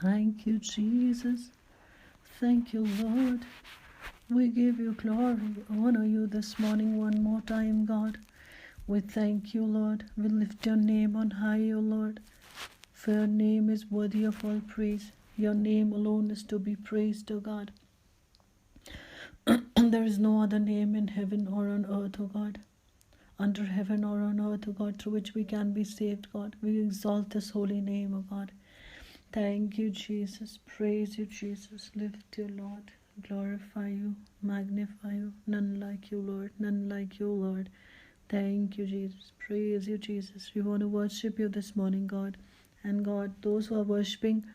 Thank you, Jesus. Thank you, Lord. We give you glory, honor you this morning one more time, God. We thank you, Lord. We lift your name on high, O Lord. For your name is worthy of all praise. Your name alone is to be praised, O God. There is no other name in heaven or on earth, O God. Under heaven or on earth, O God, through which we can be saved, God. We exalt this holy name, O God. Thank you, Jesus. Praise you, Jesus. Lift you, Lord. Glorify you. Magnify you. None like you, Lord. None like you, Lord. Thank you, Jesus. Praise you, Jesus. We want to worship you this morning, God. And God, those who are worshiping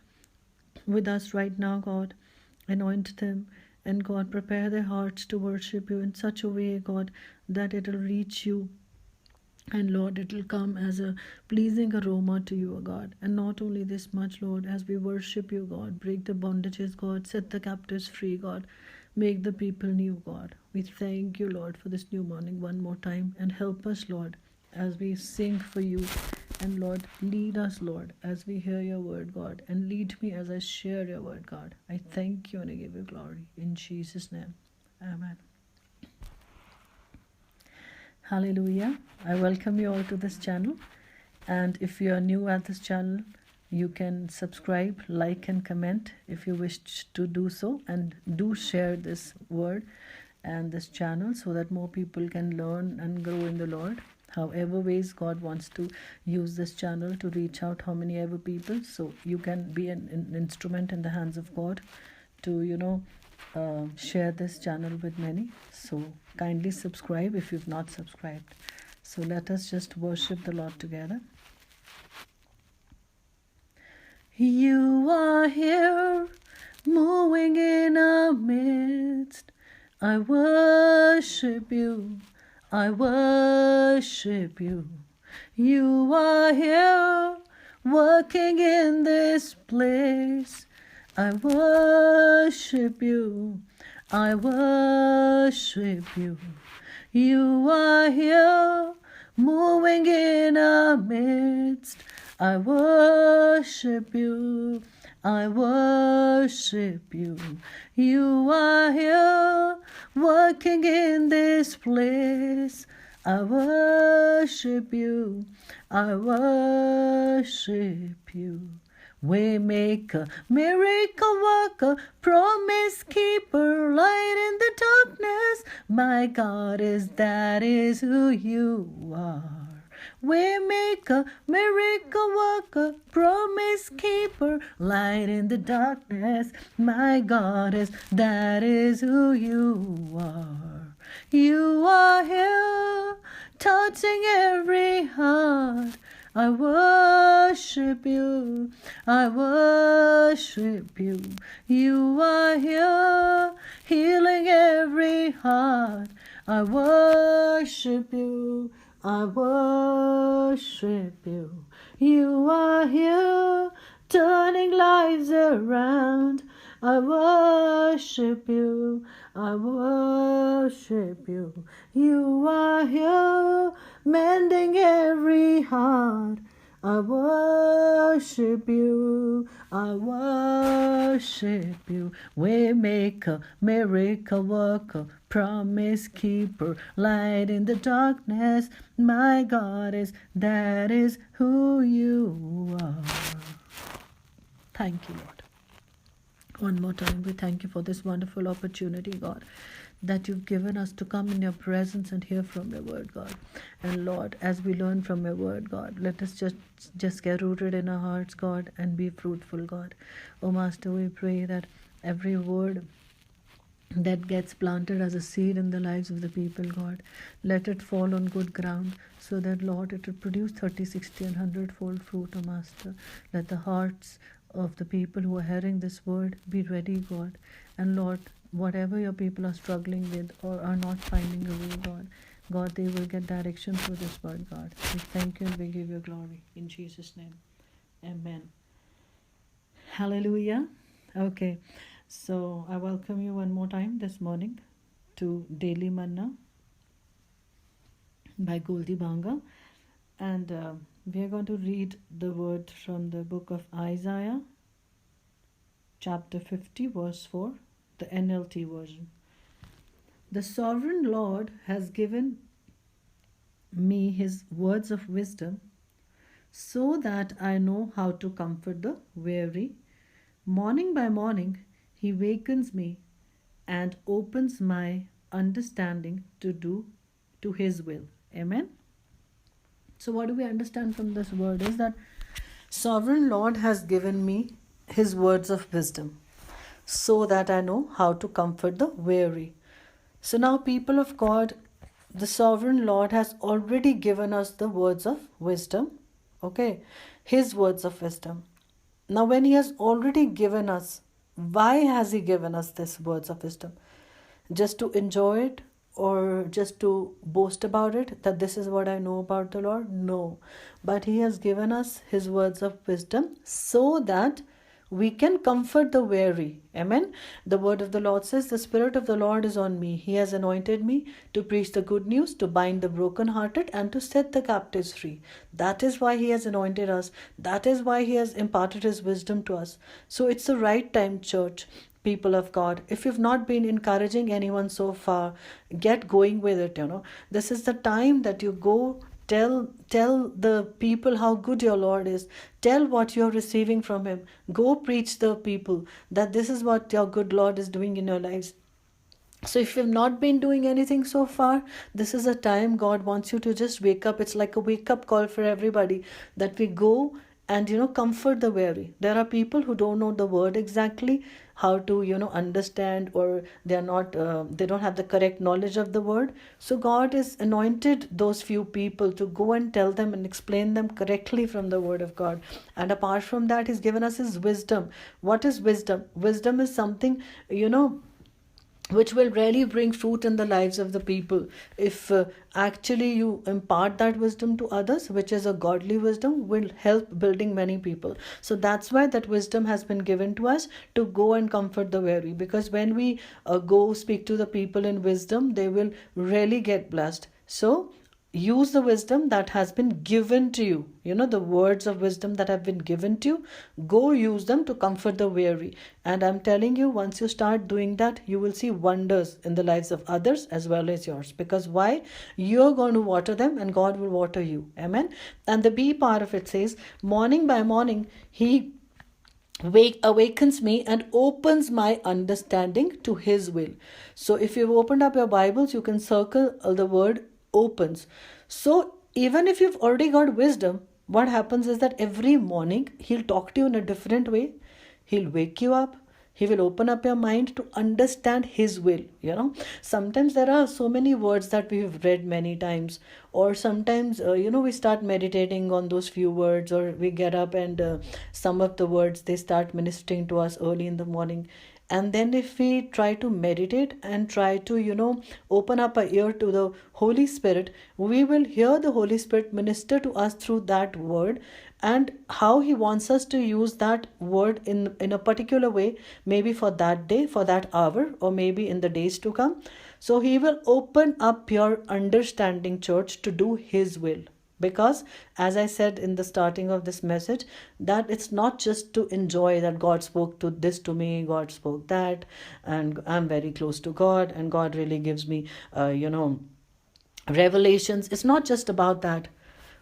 with us right now, God, anoint them. And God, prepare their hearts to worship you in such a way, God, that it will reach you. And Lord, it will come as a pleasing aroma to you, O God. And not only this much, Lord, as we worship you, God, break the bondages, God, set the captives free, God, make the people new, God. We thank you, Lord, for this new morning one more time. And help us, Lord, as we sing for you. And Lord, lead us, Lord, as we hear your word, God. And lead me as I share your word, God. I thank you and I give you glory. In Jesus' name, amen. Hallelujah. I welcome you all to this channel. And if you are new at this channel, you can subscribe, like, and comment if you wish to do so. And do share this word and this channel so that more people can learn and grow in the Lord. However ways God wants to use this channel to reach out how many ever people. So you can be an instrument in the hands of God to, share this channel with many. So kindly subscribe if you've not subscribed. So let us just worship the Lord together. You are here, moving in our midst. I worship you. I worship you. You are here, working in this place. I worship you. I worship you. You are here, moving in our midst. I worship you. I worship you. You are here, working in this place. I worship you. I worship you. Waymaker, miracle worker, promise keeper, light in the darkness. My God that is who you are. Waymaker, miracle worker, promise keeper, light in the darkness. My God that is who you are. You are here, touching every heart. I worship you. I worship you. You are here, healing every heart. I worship you. I worship you. You are here, turning lives around. I worship you. I worship you. You are here, mending every heart. I worship you. I worship you. Waymaker, miracle worker, promise keeper, light in the darkness. My God that is who you are. Thank you, Lord. One more time, we thank you for this wonderful opportunity, God, that you've given us to come in your presence and hear from your word, God. And Lord, as we learn from your word, God, let us just get rooted in our hearts, God, and be fruitful, God. Oh Master, we pray that every word that gets planted as a seed in the lives of the people, God, let it fall on good ground, so that, Lord, it will produce 30, 60, and 100-fold fruit, O Master. Let the hearts of the people who are hearing this word be ready, God. And Lord, whatever your people are struggling with or are not finding a way, God, they will get direction through this word, God. We thank you and we give you glory. In Jesus' name, amen. Hallelujah. Okay, so I welcome you one more time this morning to Daily Manna by Goldie Banga. And we are going to read the word from the book of Isaiah, chapter 50, verse 4, the NLT version. The sovereign Lord has given me his words of wisdom so that I know how to comfort the weary. Morning by morning, he wakens me and opens my understanding to do to his will. Amen. So what do we understand from this word is that sovereign Lord has given me his words of wisdom so that I know how to comfort the weary. So now, people of God, the sovereign Lord has already given us the words of wisdom. Okay, his words of wisdom. Now, when he has already given us, why has he given us this words of wisdom? Just to enjoy it, or just to boast about it, that this is what I know about the Lord? No. But he has given us his words of wisdom so that we can comfort the weary. Amen. The word of the Lord says, the Spirit of the Lord is on me. He has anointed me to preach the good news, to bind the brokenhearted, and to set the captives free. That is why he has anointed us. That is why he has imparted his wisdom to us. So it's the right time, church, people of God. If you've not been encouraging anyone so far, get going with it. This is the time that you go tell the people how good your Lord is. Tell what you're receiving from him. Go preach the people that this is what your good Lord is doing in your lives. So if you've not been doing anything so far, this is a time God wants you to just wake up. It's like a wake-up call for everybody, that we go and comfort the weary. There are people who don't know the word exactly how to understand, or they are not they don't have the correct knowledge of the word. So God has anointed those few people to go and tell them and explain them correctly from the word of God. And apart from that, he's given us his wisdom. What is wisdom? Wisdom is something which will really bring fruit in the lives of the people. If actually you impart that wisdom to others, which is a godly wisdom, will help building many people. So that's why that wisdom has been given to us, to go and comfort the weary. Because when we go speak to the people in wisdom, they will really get blessed. So use the wisdom that has been given to you. The words of wisdom that have been given to you, go use them to comfort the weary. And I'm telling you, once you start doing that, you will see wonders in the lives of others as well as yours. Because why? You're going to water them and God will water you. Amen. And the B part of it says, morning by morning, he awakens me and opens my understanding to his will. So if you've opened up your Bibles, you can circle the word opens. So even if you've already got wisdom, what happens is that every morning he'll talk to you in a different way. He'll wake you up. He will open up your mind to understand his will. Sometimes there are so many words that we've read many times, or sometimes we start meditating on those few words, or we get up and some of the words, they start ministering to us early in the morning. And then if we try to meditate and try to open up our ear to the Holy Spirit, we will hear the Holy Spirit minister to us through that word, and how he wants us to use that word in a particular way, maybe for that day, for that hour, or maybe in the days to come. So he will open up your understanding, church, to do his will. Because as I said in the starting of this message, that it's not just to enjoy that God spoke to this to me, God spoke that, and I'm very close to God, and God really gives me revelations. It's not just about that.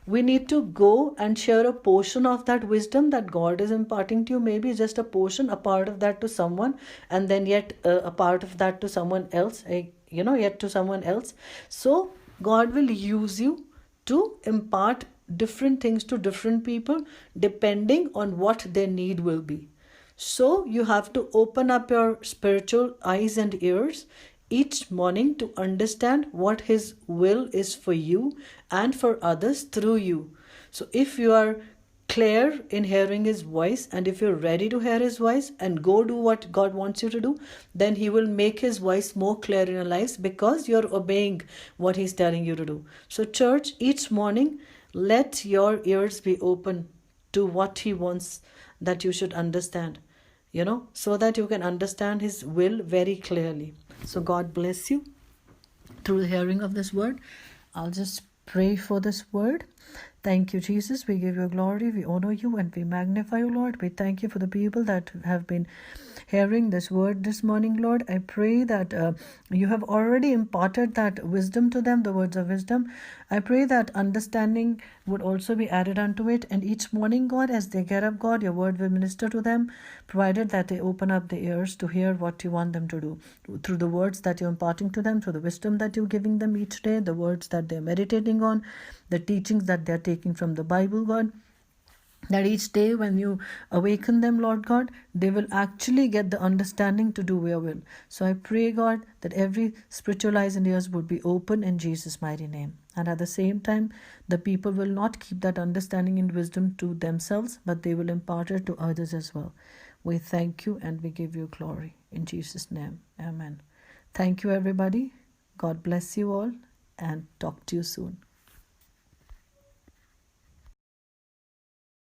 We need to go and share a portion of that wisdom that God is imparting to you, maybe just a portion, a part of that to someone, and then yet a part of that to someone else, yet to someone else. So God will use you to impart different things to different people depending on what their need will be. So you have to open up your spiritual eyes and ears each morning to understand what his will is for you and for others through you. So if you are clear in hearing his voice, and if you're ready to hear his voice and go do what God wants you to do, then he will make his voice more clear in your lives, because you're obeying what he's telling you to do. So church, each morning, let your ears be open to what he wants that you should understand, so that you can understand his will very clearly. So God bless you through the hearing of this word. I'll just pray for this word. Thank you, Jesus. We give you glory, we honor you, and we magnify you, Lord. We thank you for the people that have been hearing this word this morning, Lord. I pray that you have already imparted that wisdom to them, the words of wisdom. I pray that understanding would also be added unto it. And each morning, God, as they get up, God, your word will minister to them, provided that they open up the ears to hear what you want them to do. Through the words that you're imparting to them, through the wisdom that you're giving them each day, the words that they're meditating on, the teachings that they're taking from the Bible, God, that each day when you awaken them, Lord God, they will actually get the understanding to do your will. So I pray, God, that every spiritual eyes and ears would be open in Jesus' mighty name. And at the same time, the people will not keep that understanding and wisdom to themselves, but they will impart it to others as well. We thank you and we give you glory. In Jesus' name, amen. Thank you, everybody. God bless you all, and talk to you soon.